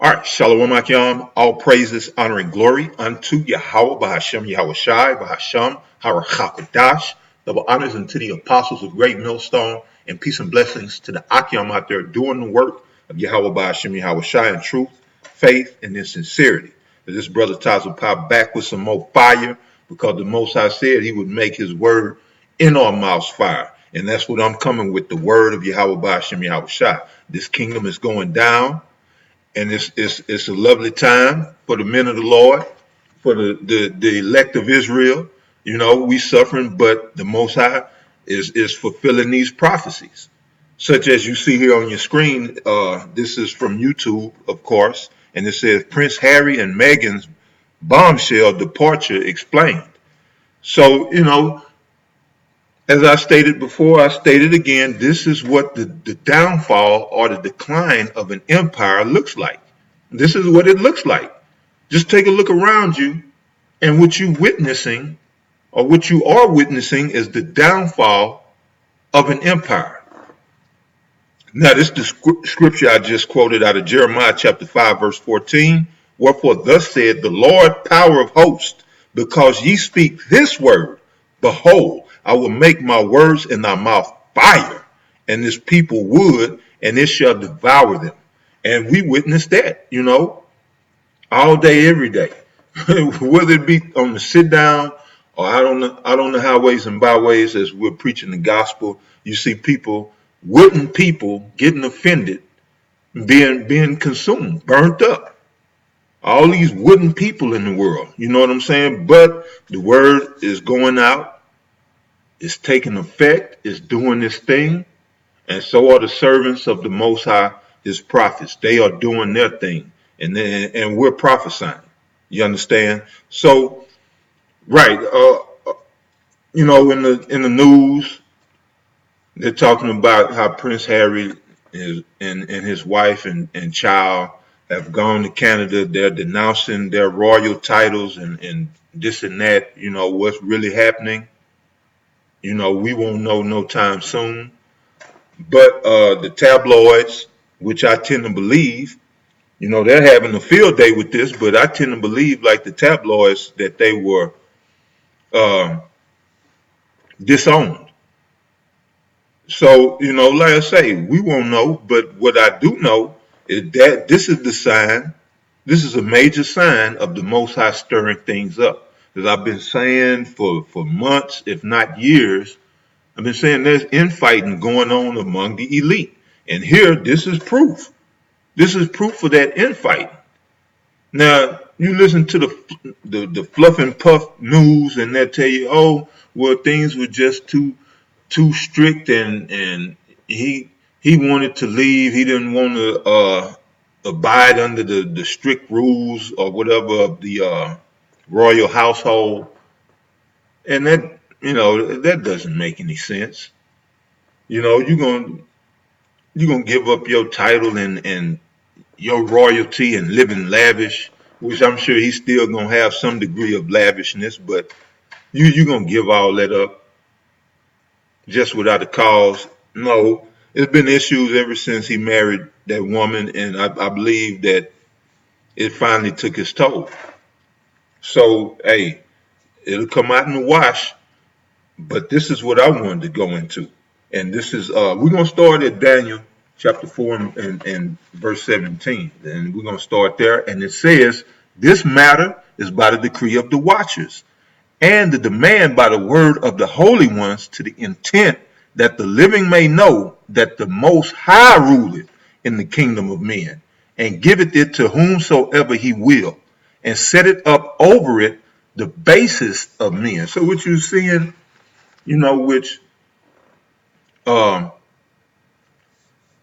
All right, Shalom Akyam, all praises, honor, and glory unto Yahweh, Bahashem, Yahweh Shai, Bahashem, Harakakadash. Double honors unto the apostles of Great Millstone, and peace and blessings to the Akyam out there doing the work of Yahweh, Bahashem, Yahweh Shai in truth, faith, and in sincerity. This brother Tazel pop back with some more fire because the Most High said he would make his word in our mouths fire. And that's what I'm coming with, the word of Yahweh, Bahashem, Yahweh Shai. This kingdom is going down. And it's a lovely time for the men of the Lord, for the elect of Israel. You know, we suffering, but the Most High is fulfilling these prophecies, such as you see here on your screen. This is from YouTube, of course, and it says Prince Harry and Meghan's bombshell departure explained. So, you know, as I stated before, I stated again, this is what the downfall or the decline of an empire looks like. This is what it looks like. Just take a look around you, and what you're witnessing, or what you are witnessing, is the downfall of an empire. Now, this is the scripture I just quoted out of Jeremiah chapter 5, verse 14. Wherefore thus said the Lord, power of hosts, because ye speak this word, behold, I will make my words in thy mouth fire, and this people wood, and it shall devour them. And we witness that, you know, all day, every day. Whether it be on the sit down or out on the highways and byways as we're preaching the gospel, you see people, wooden people, getting offended, being consumed, burnt up. All these wooden people in the world, you know what I'm saying? But the word is going out, it's taking effect, it's doing this thing, and so are the servants of the Most High, his prophets. They are doing their thing, and we're prophesying. You understand? So, right, you know, in the news, they're talking about how Prince Harry is and his wife and child have gone to Canada. They're denouncing their royal titles and this and that. You know what's really happening. You know, we won't know no time soon. But the tabloids, which I tend to believe, you know, they're having a field day with this, but I tend to believe, like the tabloids, that they were uh, disowned. So, you know, like I say, we won't know, but what I do know is that this is the sign, this is a major sign of the Most High stirring things up. As I've been saying for months, if not years, I've been saying there's infighting going on among the elite. And here, this is proof. This is proof of that infighting. Now, you listen to the fluff and puff news, and they tell you, oh, well, things were just too strict, and he wanted to leave. He didn't want to abide under the strict rules or whatever of the royal household, and that, you know, that doesn't make any sense. You know, you're gonna give up your title and your royalty and live in lavish, which I'm sure he's still gonna have some degree of lavishness, but you're gonna give all that up just without a cause. No, it's been issues ever since he married that woman, and I believe that it finally took its toll. So, hey, it'll come out in the wash, but this is what I wanted to go into. And this is, we're going to start at Daniel chapter 4 and verse 17. And we're going to start there. And it says, this matter is by the decree of the watchers and the demand by the word of the holy ones, to the intent that the living may know that the Most High ruleth in the kingdom of men, and giveth it to whomsoever he will, and set it up over it the basis of men. So what you're seeing, you know, which um,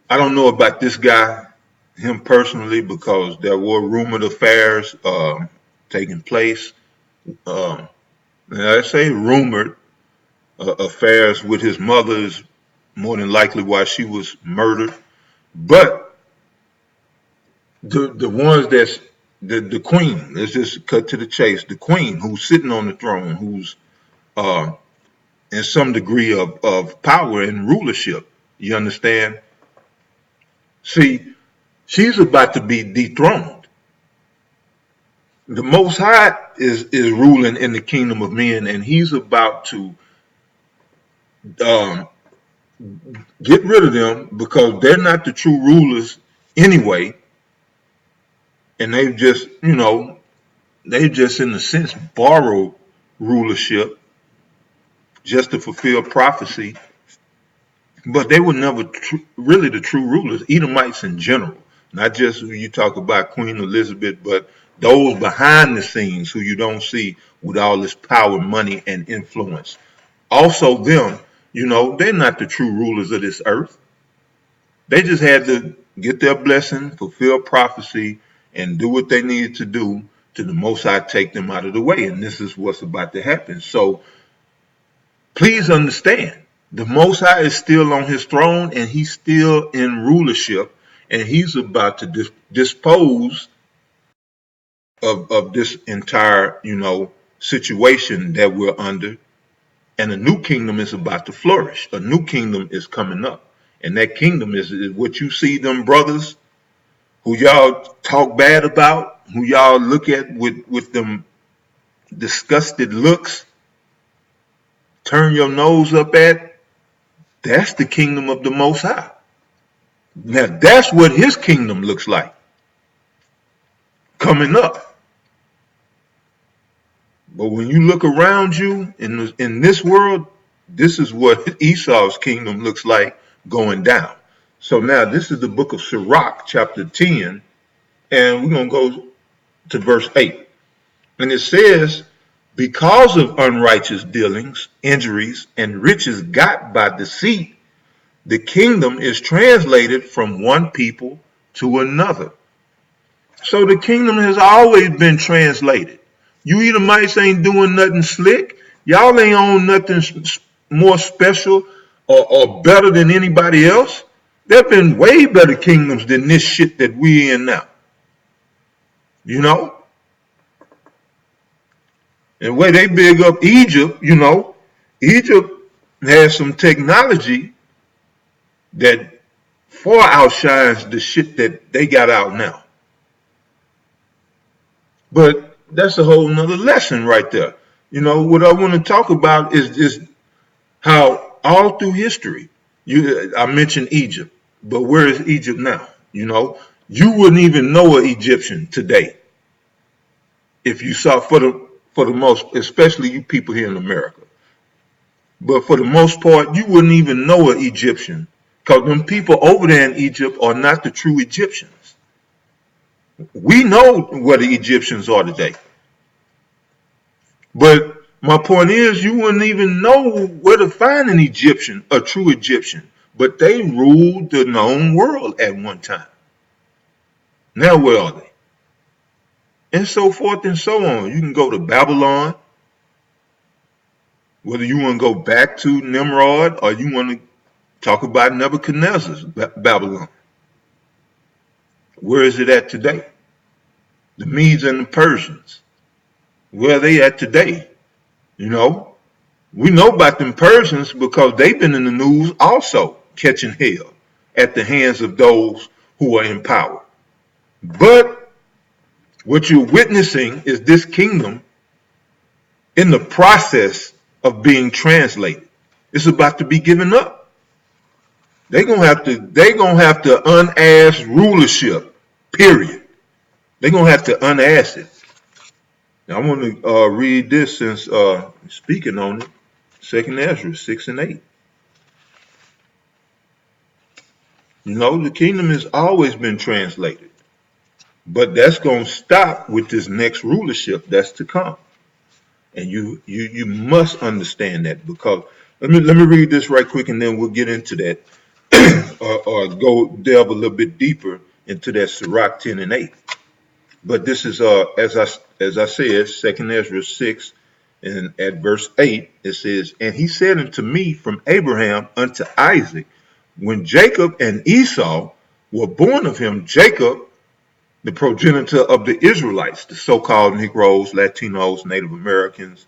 I don't know about this guy, him personally, because there were rumored affairs taking place. Um, and I say rumored affairs with his mother is more than likely why she was murdered. But the ones that's the queen, let's just cut to the chase. The queen who's sitting on the throne, who's uh, in some degree of power and rulership. You understand? See, She's about to be dethroned. The Most High is ruling in the kingdom of men, and he's about to um, get rid of them because they're not the true rulers anyway, and they've just, they just in a sense borrowed rulership just to fulfill prophecy, but they were never really the true rulers, Edomites in general, not just when you talk about Queen Elizabeth, but those behind the scenes who you don't see with all this power, money, and influence. Also, them, they're not the true rulers of this earth. They just had to get their blessing, fulfill prophecy, and do what they needed to do to the Most High take them out of the way. And this is what's about to happen. So please understand, the Most High is still on his throne and he's still in rulership, and he's about to dispose of this entire, situation that we're under. And a new kingdom is about to flourish. A new kingdom is coming up. And that kingdom is what you see them brothers who y'all talk bad about, who y'all look at with them disgusted looks, turn your nose up at. That's the kingdom of the Most High. Now that's what his kingdom looks like coming up. But when you look around you in this world, this is what Esau's kingdom looks like going down. So now this is the book of Sirach, chapter 10, and we're going to go to verse 8. And it says, because of unrighteous dealings, injuries, and riches got by deceit, the kingdom is translated from one people to another. So the kingdom has always been translated. You Edomites ain't doing nothing slick. Y'all ain't on nothing more special or better than anybody else. There have been way better kingdoms than this shit that we in now. And where they big up Egypt, Egypt has some technology that far outshines the shit that they got out now. But that's a whole nother lesson right there. What I want to talk about is how all through history, I mentioned Egypt, but where is Egypt now? You wouldn't even know an Egyptian today if you saw for the most, especially you people here in America. But for the most part, you wouldn't even know an Egyptian because them people over there in Egypt are not the true Egyptians. We know what the Egyptians are today. But my point is, you wouldn't even know where to find an Egyptian, a true Egyptian. But they ruled the known world at one time. Now where are they? And so forth and so on. You can go to Babylon, whether you want to go back to Nimrod or you want to talk about Nebuchadnezzar's Babylon. Where is it at today? The Medes and the Persians. Where are they at today? We know about them Persians because they've been in the news also catching hell at the hands of those who are in power. But what you're witnessing is this kingdom in the process of being translated. It's about to be given up. They're gonna have to unass rulership. Period. They're gonna have to unass it. Now I want to read this since speaking on it. 2nd Ezra 6 and 8. The kingdom has always been translated, but that's gonna stop with this next rulership that's to come. And you must understand that, because let me read this right quick and then we'll get into that or go delve a little bit deeper into that Sirach 10 and 8. But this is as I said, 2nd Ezra 6 and at verse 8 it says, and he said unto me from Abraham unto Isaac, when Jacob and Esau were born of him, Jacob, the progenitor of the Israelites, the so-called Negros, Latinos, Native Americans,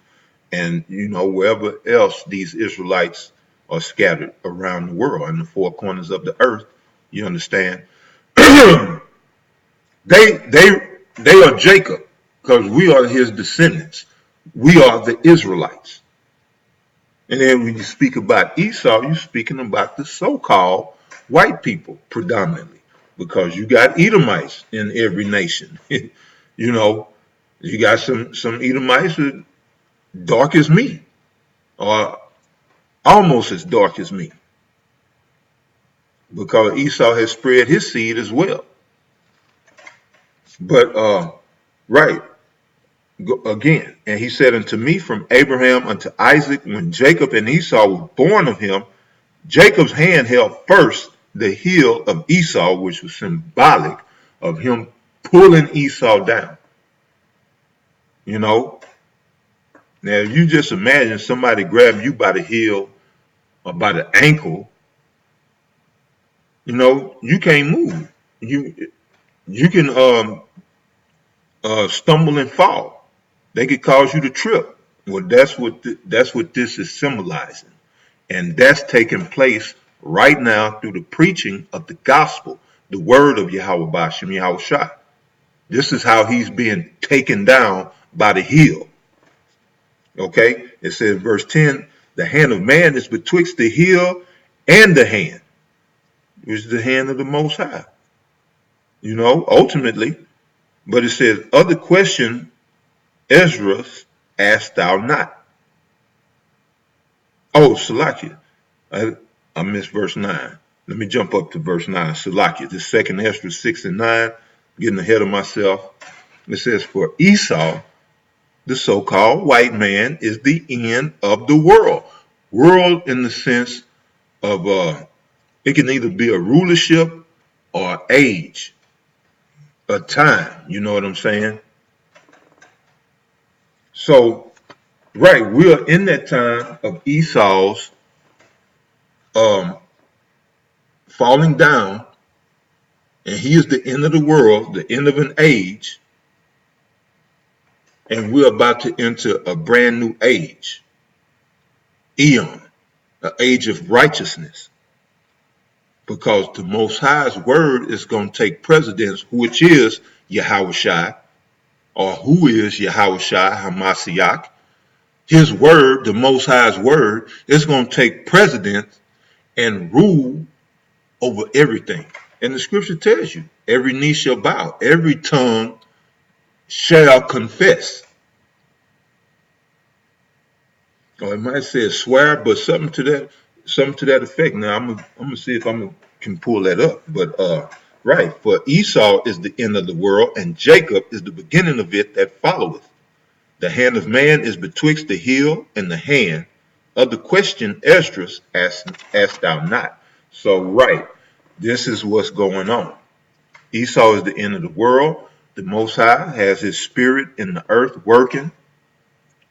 and wherever else these Israelites are scattered around the world in the four corners of the earth, you understand. They are Jacob, because we are his descendants. We are the Israelites. And then when you speak about Esau, you're speaking about the so-called white people predominantly, because you got Edomites in every nation. You know, you got some Edomites that dark as me, or almost as dark as me, because Esau has spread his seed as well. But right, again, and he said unto me, from Abraham unto Isaac, when Jacob and Esau were born of him, Jacob's hand held first the heel of Esau, which was symbolic of him pulling Esau down. You know, now you just imagine somebody grabbing you by the heel or by the ankle. You know, you can't move. You can stumble and fall. They could cause you to trip. Well, that's what this is symbolizing, and that's taking place right now through the preaching of the gospel, the word of Yahweh Ba'ashem Yahweh Shai. This is how he's being taken down by the heel. Okay, it says verse 10, the hand of man is betwixt the heel and the hand, which is the hand of the Most High. You know, ultimately, but it says, other question, Ezra, asked thou not. Oh, Salakia, I missed verse 9. Let me jump up to verse 9. Salakia, the second Ezra 6 and 9, getting ahead of myself. It says, for Esau, the so-called white man, is the end of the world. World in the sense of it can either be a rulership or age, a time. You know what I'm saying? So, right, we are in that time of Esau's falling down, and he is the end of the world, the end of an age, and we're about to enter a brand new age, eon, an age of righteousness, because the Most High's word is going to take precedence, which is Yahweh Shai, or who is Yahweh Shai Hamashiach. His word, the Most High's word, is going to take precedence and rule over everything. And the scripture tells you, every knee shall bow, every tongue shall confess. Or it might say swear, but something to that effect. Now I'm gonna see if I can pull that up. But right, for Esau is the end of the world, and Jacob is the beginning of it that followeth. The hand of man is betwixt the heel and the hand. Of the question Esdras asked thou not. So right, this is what's going on. Esau is the end of the world. The Most High has his spirit in the earth working,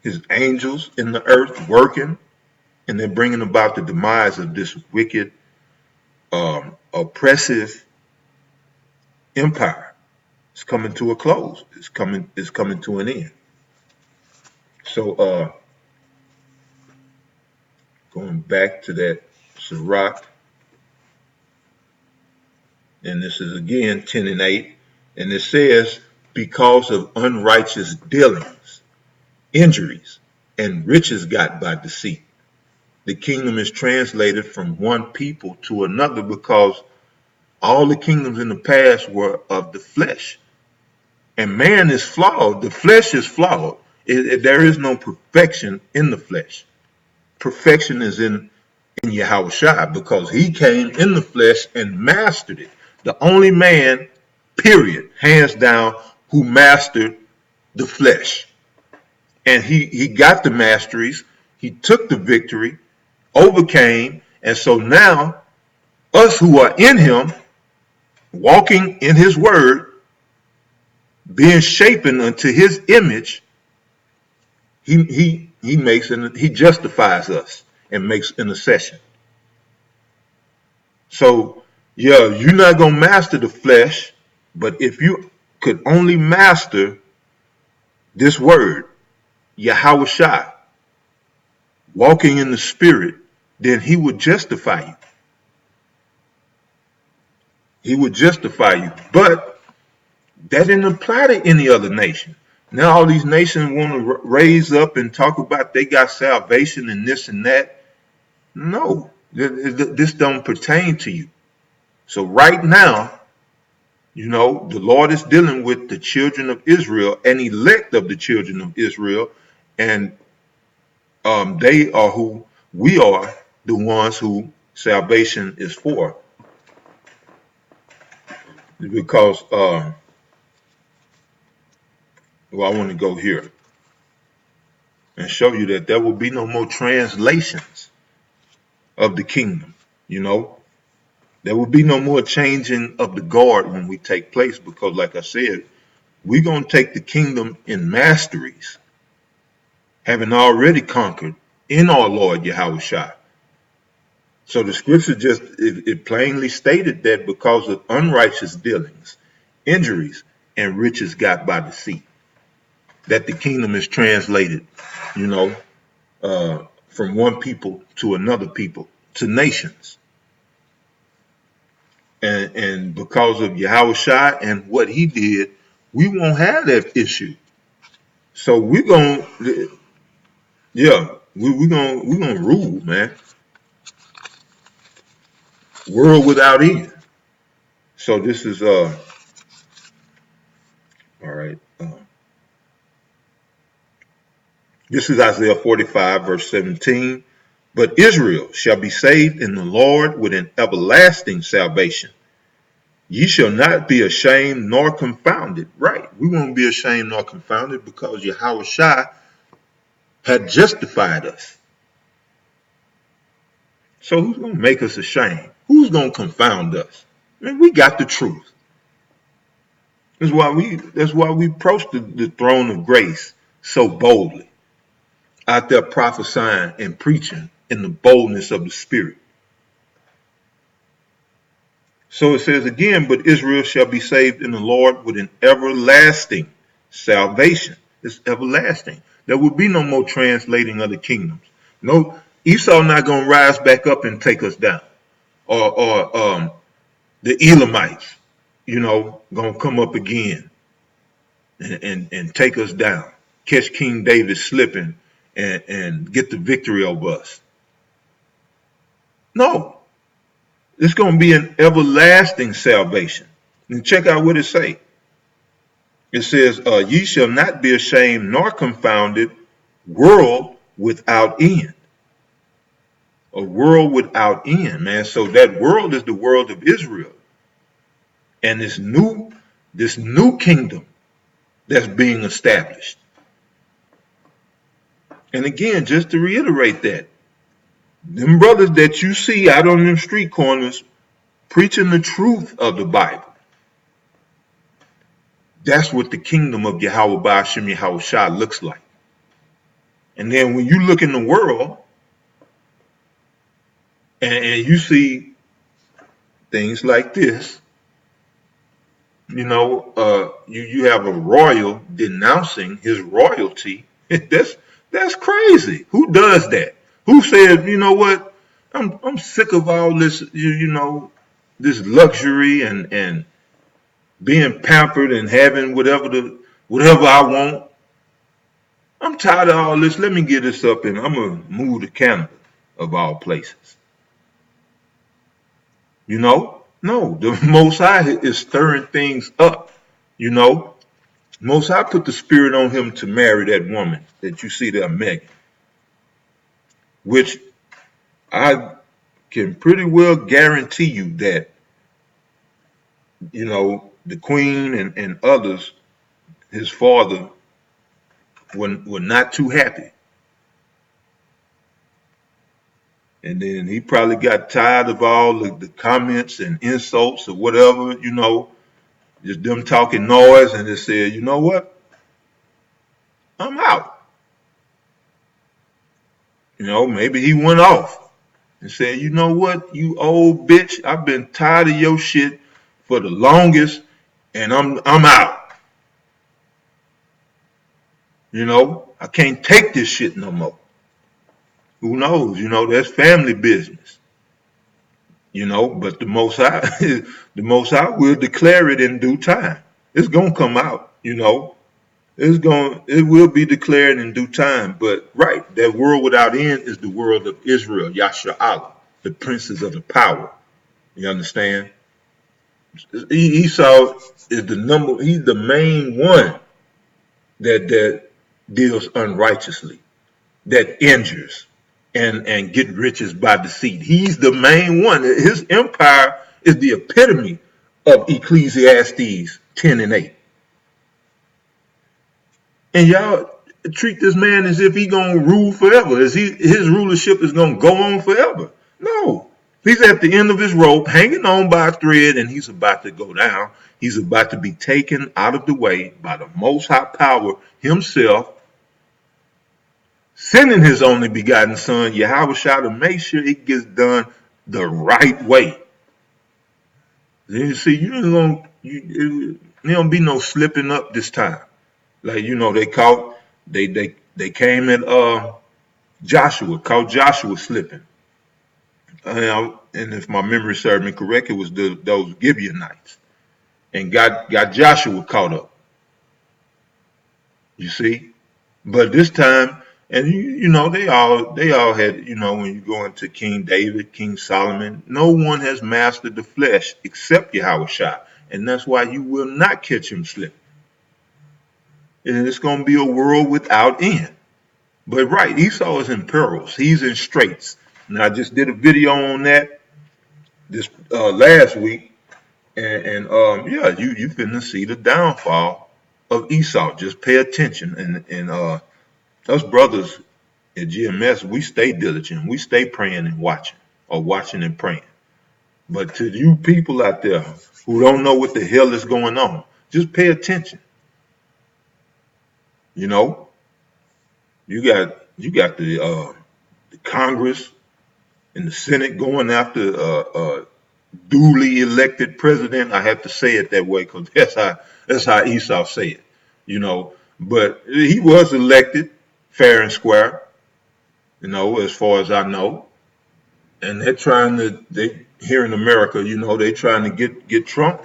his angels in the earth working, and they're bringing about the demise of this wicked, oppressive empire. It's coming to a close. It's coming to an end. So going back to that Sirach, and this is again 10 and 8, and it says, because of unrighteous dealings, injuries, and riches got by deceit, the kingdom is translated from one people to another, because all the kingdoms in the past were of the flesh. And man is flawed. The flesh is flawed. There is no perfection in the flesh. Perfection is in Yahweh Shai, because he came in the flesh and mastered it. The only man, period, hands down, who mastered the flesh. And he got the masteries. He took the victory, overcame. And so now, us who are in him, walking in his word, being shapen unto his image, he justifies us and makes intercession. So yeah, you're not gonna master the flesh, but if you could only master this word, Yahweh Shai, walking in the spirit, then he would justify you. He would justify you. But That didn't apply to any other nation. Now all these nations want to raise up and talk about they got salvation and this and that. No, this don't pertain to you. So right now, the Lord is dealing with the children of Israel and elect of the children of Israel, and they are who we are, the ones who salvation is for. Because, I want to go here and show you that there will be no more translations of the kingdom. There will be no more changing of the guard when we take place, because, like I said, we're going to take the kingdom in masteries, having already conquered in our Lord Yahushua. So the scripture it plainly stated that because of unrighteous dealings, injuries, and riches got by deceit, that the kingdom is translated, from one people to another people, to nations. And because of Yahushua and what he did, we won't have that issue. So we're gonna, we're gonna rule, man. World without end. So this is all right. This is Isaiah 45, verse 17. But Israel shall be saved in the Lord with an everlasting salvation. Ye shall not be ashamed nor confounded. Right. We won't be ashamed nor confounded because Yahushua had justified us. So who's going to make us ashamed? Who's going to confound us? Man, we got the truth. That's why we approach the throne of grace so boldly, out there prophesying and preaching in the boldness of the Spirit. So it says again, but Israel shall be saved in the Lord with an everlasting salvation. It's everlasting. There will be no more translating of the kingdoms. No, Esau not going to rise back up and take us down. Or the Elamites, going to come up again and take us down. Catch King David slipping and get the victory over us. No. It's going to be an everlasting salvation. And check out what it says. It says, ye shall not be ashamed nor confounded, world without end. A world without end, man. So that world is the world of Israel. And this new kingdom that's being established. And again, just to reiterate that, them brothers that you see out on them street corners preaching the truth of the Bible, that's what the kingdom of Yahweh Ba'ashem Yahushua looks like. And then when you look in the world and you see things like this, you have a royal denouncing his royalty. That's crazy. Who does that? Who said, you know what? I'm sick of all this, this luxury and being pampered and having whatever I want. I'm tired of all this. Let me get this up and I'm gonna move to Canada, of all places. No, the Most High is stirring things up. Most High put the spirit on him to marry that woman that you see there, Megan, which I can pretty well guarantee you that, the queen and others, his father, were not too happy. And then he probably got tired of all the comments and insults or whatever, just them talking noise, and they said, you know what? I'm out. Maybe he went off and said, you know what, you old bitch, I've been tired of your shit for the longest, and I'm out. I can't take this shit no more. Who knows? That's family business. But the Most High, the Most High will declare it in due time. It's gonna come out, it will be declared in due time. But right, that world without end is the world of Israel, Yasha Allah, the princes of the power. You understand? Esau is he's the main one that deals unrighteously, that injures and get riches by deceit. He's the main one. His empire is the epitome of Ecclesiastes 10 and 8. And y'all treat this man as if he gonna rule forever, as his rulership is gonna go on forever. No. He's at the end of his rope, hanging on by a thread, and he's about to go down. He's about to be taken out of the way by the Most High Power himself, sending his only begotten son, Yahweh Shah, to make sure it gets done the right way. Then you see, there don't be no slipping up this time. Like, they came at Joshua, caught Joshua slipping. And if my memory serves me correct, it was those Gibeonites, and got Joshua caught up. You see, but this time, and they all had, when you go into King David, King Solomon, no one has mastered the flesh except Yahweh Shah, and that's why you will not catch him slipping. And it's going to be a world without end. But right, Esau is in perils. He's in straits. And I just did a video on that this last week, and yeah, you finna see the downfall of Esau. Just pay attention, and us brothers at GMS, we stay diligent. We stay praying and watching, or watching and praying. But to you people out there who don't know what the hell is going on, just pay attention. You got the Congress and the Senate going after duly elected president. I have to say it that way because that's how Esau say it, But he was elected fair and square, as far as I know. And they here in America, they trying to get Trump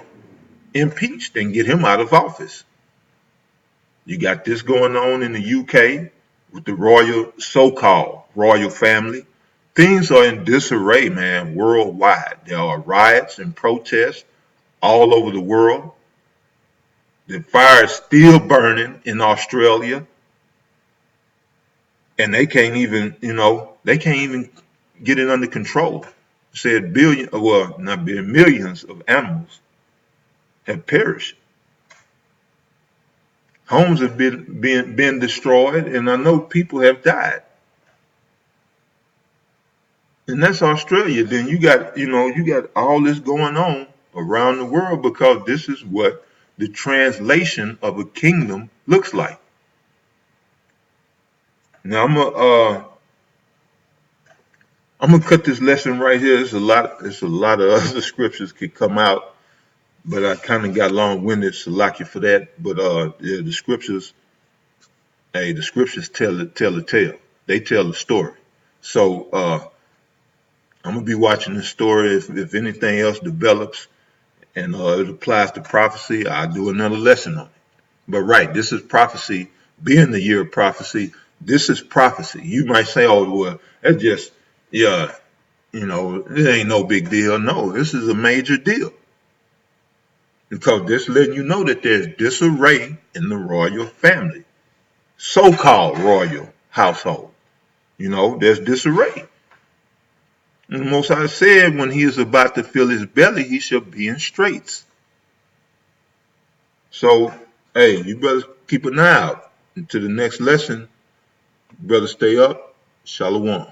impeached and get him out of office. You got this going on in the UK with the so-called royal family. Things are in disarray, man, worldwide. There are riots and protests all over the world. The fire is still burning in Australia. And they can't even, get it under control. Said millions of animals have perished. Homes have been destroyed, and I know people have died. And that's Australia. Then you got all this going on around the world because this is what the translation of a kingdom looks like. Now I'm gonna cut this lesson right here. There's a lot of other scriptures could come out, but I kind of got long-winded, so like you for that. But yeah, the scriptures tell the tale. They tell the story. So I'm gonna be watching this story. If anything else develops and it applies to prophecy, I'll do another lesson on it. But right, this is prophecy. Being the year of prophecy, this is prophecy. You might say, "Oh, well, that's just yeah, it ain't no big deal." No, this is a major deal because this letting you know that there's disarray in the royal family, so-called royal household. There's disarray. And the Most High said, when he is about to fill his belly, he shall be in straits. So, hey, you better keep an eye out. Until the next lesson, brother, stay up. Shalom.